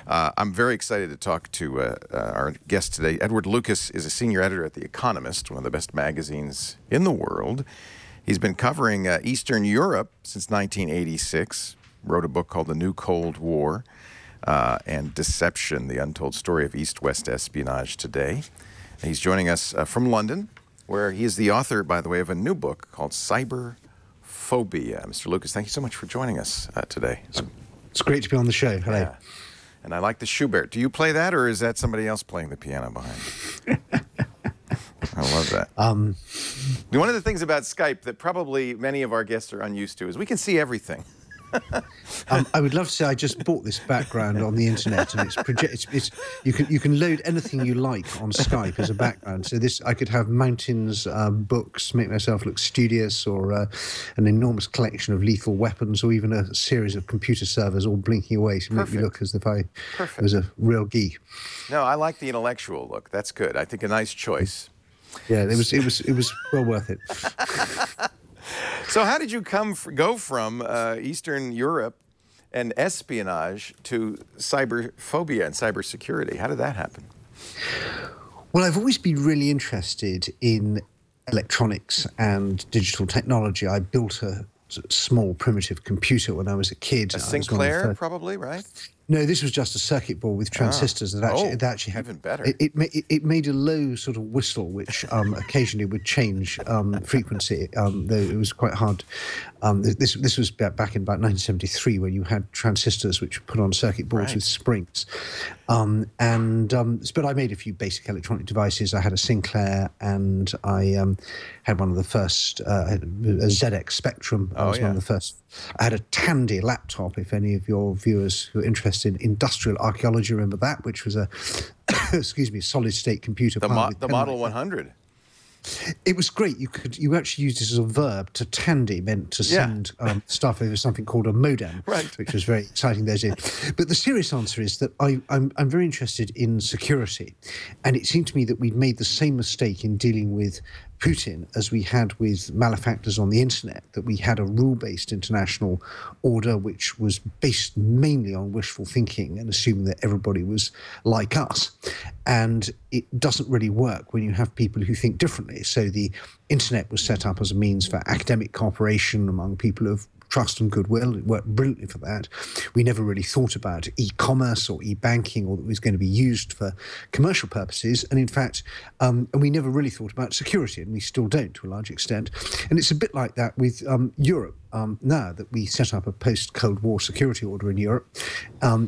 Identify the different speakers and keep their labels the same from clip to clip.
Speaker 1: I'm very excited to talk to our guest today. Edward Lucas is a senior editor at The Economist, one of the best magazines in the world. He's been covering Eastern Europe since 1986, wrote a book called The New Cold War and Deception, the Untold Story of East-West Espionage Today. And he's joining us from London, where he is the author, by the way, of a new book called Cyberphobia. Mr. Lucas, thank you so much for joining us today.
Speaker 2: It's great to be on the show. Hello.
Speaker 1: Yeah. And I like the Schubert. Do you play that, or is that somebody else playing the piano behind? I love that. One of the things about Skype that probably many of our guests are unused to is we can see everything.
Speaker 2: I would love to say I just bought this background on the internet, and you can load anything you like on Skype as a background. So I could have mountains, books, make myself look studious, or an enormous collection of lethal weapons, or even a series of computer servers all blinking away to make me look as if I was a real geek.
Speaker 1: No, I like the intellectual look. That's good. I think a nice choice.
Speaker 2: Yeah, it was well worth it.
Speaker 1: So how did you go from Eastern Europe and espionage to cyberphobia and cybersecurity? How did that happen?
Speaker 2: Well, I've always been really interested in electronics and digital technology. I built a small primitive computer when I was a kid.
Speaker 1: A Sinclair, probably, right?
Speaker 2: No, this was just a circuit board with transistors that actually had,
Speaker 1: even better.
Speaker 2: It made a low sort of whistle, which occasionally would change frequency, though it was quite hard. This was back in about 1973, when you had transistors which were put on circuit boards with springs. But I made a few basic electronic devices. I had a Sinclair, and I had one of the first, a ZX Spectrum. I was one of the first. I had a Tandy laptop, if any of your viewers who are interested in industrial archaeology remember that, which was a, excuse me, solid-state computer.
Speaker 1: The Model 100.
Speaker 2: It was great. You actually used it as a verb. To tandy meant to send stuff over something called a modem, which was very exciting those days. But the serious answer is that I'm very interested in security, and it seemed to me that we'd made the same mistake in dealing with Putin as we had with malefactors on the internet, that we had a rule-based international order which was based mainly on wishful thinking and assuming that everybody was like us. And it doesn't really work when you have people who think differently. So the internet was set up as a means for academic cooperation among people of trust and goodwill. It worked brilliantly for that. We never really thought about e-commerce or e-banking, or that it was going to be used for commercial purposes. And in fact, we never really thought about security, and we still don't to a large extent. And it's a bit like that with Europe. Now that we set up a post-Cold War security order in Europe,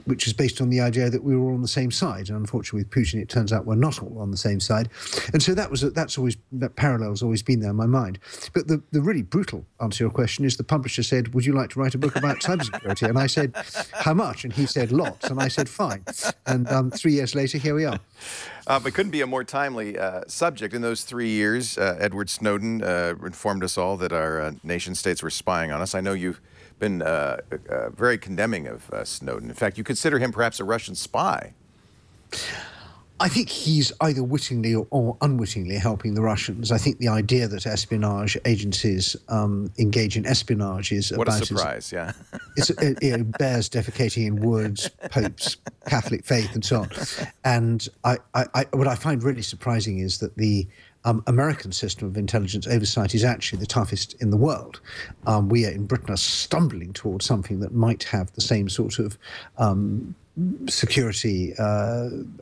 Speaker 2: which is based on the idea that we were all on the same side. And unfortunately, with Putin, it turns out we're not all on the same side. And so that parallel's always been there in my mind. But the really brutal answer to your question is the publisher said, "Would you like to write a book about cybersecurity?" And I said, "How much?" And he said, "Lots." And I said, "Fine." And 3 years later, here we are.
Speaker 1: But couldn't be a more timely subject. In those 3 years, Edward Snowden informed us all that our nation states were spying on us. I know you've been very condemning of Snowden. In fact, you consider him perhaps a Russian spy.
Speaker 2: I think he's either wittingly or unwittingly helping the Russians. I think the idea that espionage agencies engage in espionage is
Speaker 1: what a surprise, yeah.
Speaker 2: It bears defecating in woods, popes, Catholic faith, and so on. And what I find really surprising is that the American system of intelligence oversight is actually the toughest in the world. We in Britain are stumbling towards something that might have the same sort of security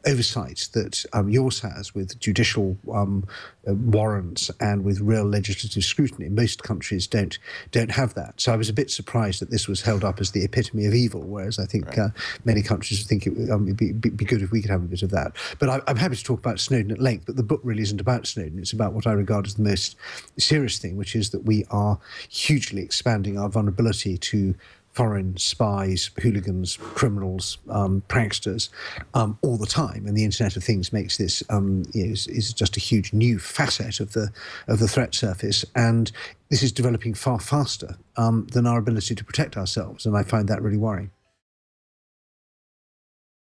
Speaker 2: oversight that yours has, with judicial warrants and with real legislative scrutiny. Most countries don't have that. So I was a bit surprised that this was held up as the epitome of evil, whereas I think many countries think it would be good if we could have a bit of that. But I'm happy to talk about Snowden at length, but the book really isn't about Snowden. It's about what I regard as the most serious thing, which is that we are hugely expanding our vulnerability to foreign spies, hooligans, criminals, pranksters, all the time. And the Internet of Things makes this is just a huge new facet of the threat surface. And this is developing far faster than our ability to protect ourselves. And I find that really worrying.